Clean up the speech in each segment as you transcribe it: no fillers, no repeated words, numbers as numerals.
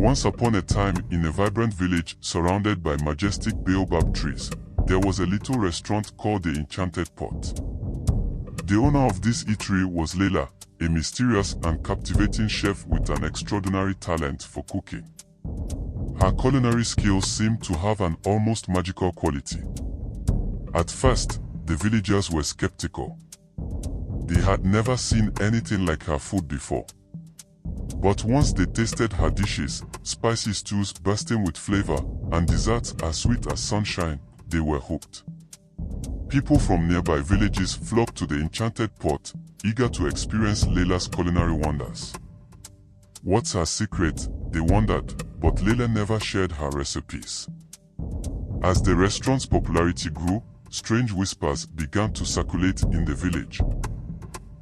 Once upon a time, in a vibrant village surrounded by majestic baobab trees, there was a little restaurant called the Enchanted Pot. The owner of this eatery was Leila, a mysterious and captivating chef with an extraordinary talent for cooking. Her culinary skills seemed to have an almost magical quality. At first, the villagers were skeptical. They had never seen anything like her food before. But once they tasted her dishes, spicy stews bursting with flavor, and desserts as sweet as sunshine, they were hooked. People from nearby villages flocked to the Enchanted Pot, eager to experience Leila's culinary wonders. What's her secret? They wondered, but Leila never shared her recipes. As the restaurant's popularity grew, strange whispers began to circulate in the village.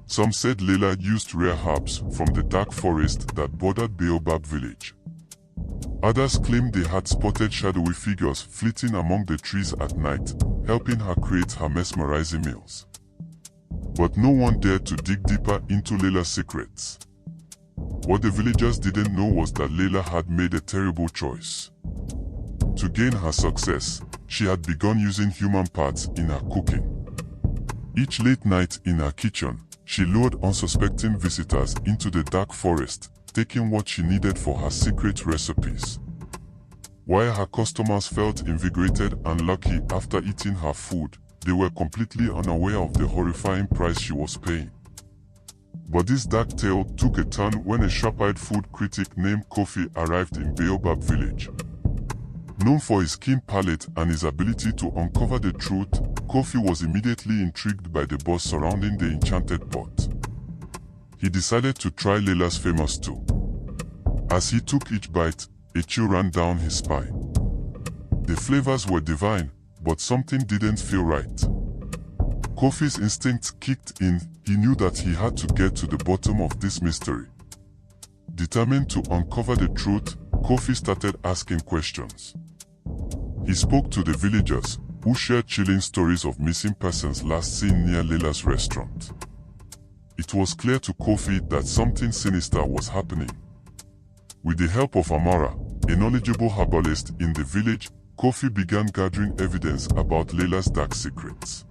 Some said Leila used rare herbs from the dark forest that bordered Baobab village. Others claimed they had spotted shadowy figures flitting among the trees at night, helping her create her mesmerizing meals. But no one dared to dig deeper into Leila's secrets. What the villagers didn't know was that Leila had made a terrible choice. To gain her success, she had begun using human parts in her cooking. Each late night in her kitchen, she lured unsuspecting visitors into the dark forest, taking what she needed for her secret recipes. While her customers felt invigorated and lucky after eating her food, they were completely unaware of the horrifying price she was paying. But this dark tale took a turn when a sharp-eyed food critic named Kofi arrived in Baobab village. Known for his keen palate and his ability to uncover the truth, Kofi was immediately intrigued by the buzz surrounding the Enchanted Pot. He decided to try Leila's famous stew. As he took each bite, a chill ran down his spine. The flavors were divine, but something didn't feel right. Kofi's instincts kicked in. He knew that he had to get to the bottom of this mystery. Determined to uncover the truth, Kofi started asking questions. He spoke to the villagers, who shared chilling stories of missing persons last seen near Leila's restaurant. It was clear to Kofi that something sinister was happening. With the help of Amara, a knowledgeable herbalist in the village, Kofi began gathering evidence about Leila's dark secrets.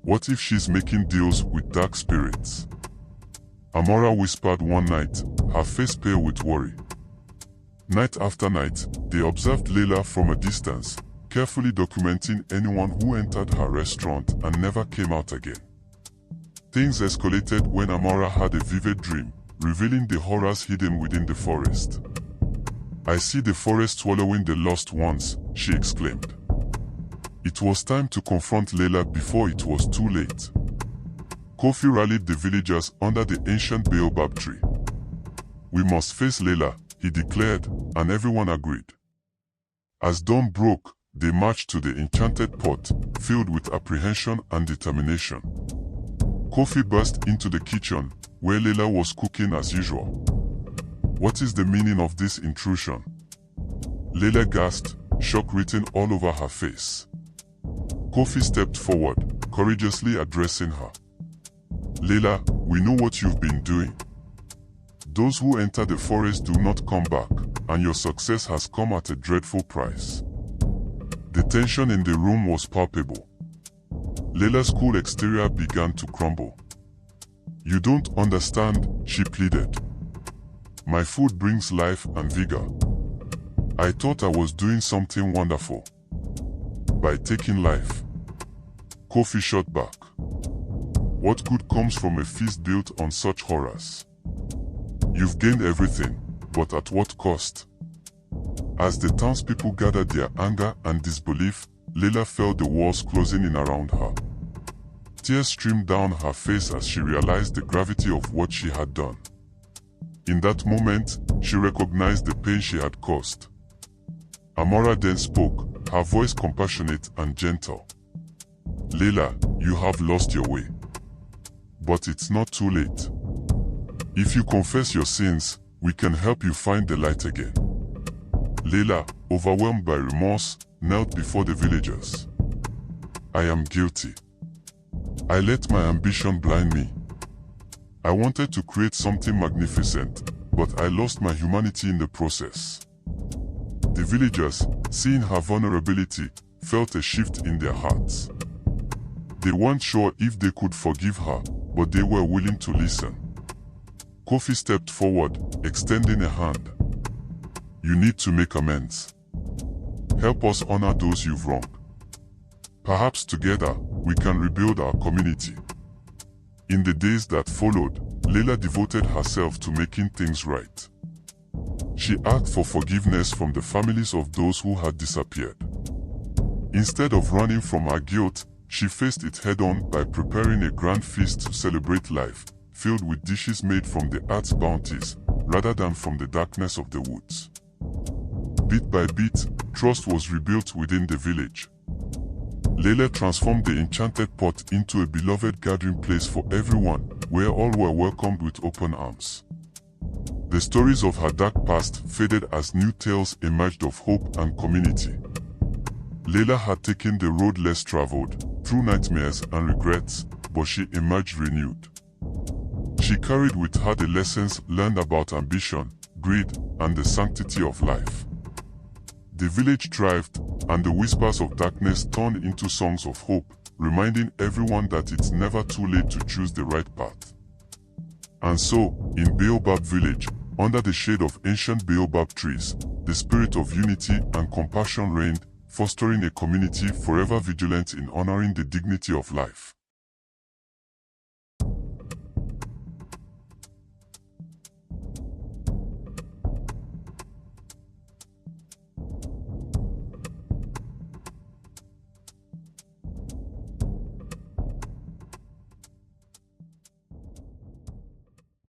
What if she's making deals with dark spirits? Amara whispered one night, her face pale with worry. Night after night, they observed Leila from a distance, carefully documenting anyone who entered her restaurant and never came out again. Things escalated when Amara had a vivid dream, revealing the horrors hidden within the forest. "I see the forest swallowing the lost ones," she exclaimed. It was time to confront Leila before it was too late. Kofi rallied the villagers under the ancient baobab tree. "We must face Leila," he declared, and everyone agreed. As dawn broke, they marched to the Enchanted Pot, filled with apprehension and determination. Kofi burst into the kitchen, where Leila was cooking as usual. "What is the meaning of this intrusion?" Leila gasped, shock written all over her face. Kofi stepped forward, courageously addressing her. "Leila, we know what you've been doing. Those who enter the forest do not come back, and your success has come at a dreadful price." The tension in the room was palpable. Leila's cool exterior began to crumble. "You don't understand," she pleaded. "My food brings life and vigor. I thought I was doing something wonderful by taking life." Kofi shot back. "What good comes from a feast built on such horrors? You've gained everything, but at what cost?" As the townspeople gathered their anger and disbelief, Leila felt the walls closing in around her. Tears streamed down her face as she realized the gravity of what she had done. In that moment, she recognized the pain she had caused. Amara then spoke, her voice compassionate and gentle. "Leila, you have lost your way. But it's not too late. If you confess your sins, we can help you find the light again." Leila, overwhelmed by remorse, knelt before the villagers. "I am guilty. I let my ambition blind me. I wanted to create something magnificent, but I lost my humanity in the process. The villagers, seeing her vulnerability, felt a shift in their hearts. They weren't sure if they could forgive her, but they were willing to listen. Kofi stepped forward, extending a hand. You need to make amends. Help us honor those you've wronged. Perhaps together, we can rebuild our community. In the days that followed, Leila devoted herself to making things right. She asked for forgiveness from the families of those who had disappeared. Instead of running from her guilt, she faced it head-on by preparing a grand feast to celebrate life, filled with dishes made from the earth's bounties, rather than from the darkness of the woods. Bit by bit, trust was rebuilt within the village. Leila transformed the enchanted pot into a beloved gathering place for everyone, where all were welcomed with open arms. The stories of her dark past faded as new tales emerged of hope and community. Leila had taken the road less traveled, through nightmares and regrets, but she emerged renewed. She carried with her the lessons learned about ambition, greed, and the sanctity of life. The village thrived, and the whispers of darkness turned into songs of hope, reminding everyone that it's never too late to choose the right path. And so, in Baobab village, under the shade of ancient baobab trees, the spirit of unity and compassion reigned, fostering a community forever vigilant in honoring the dignity of life.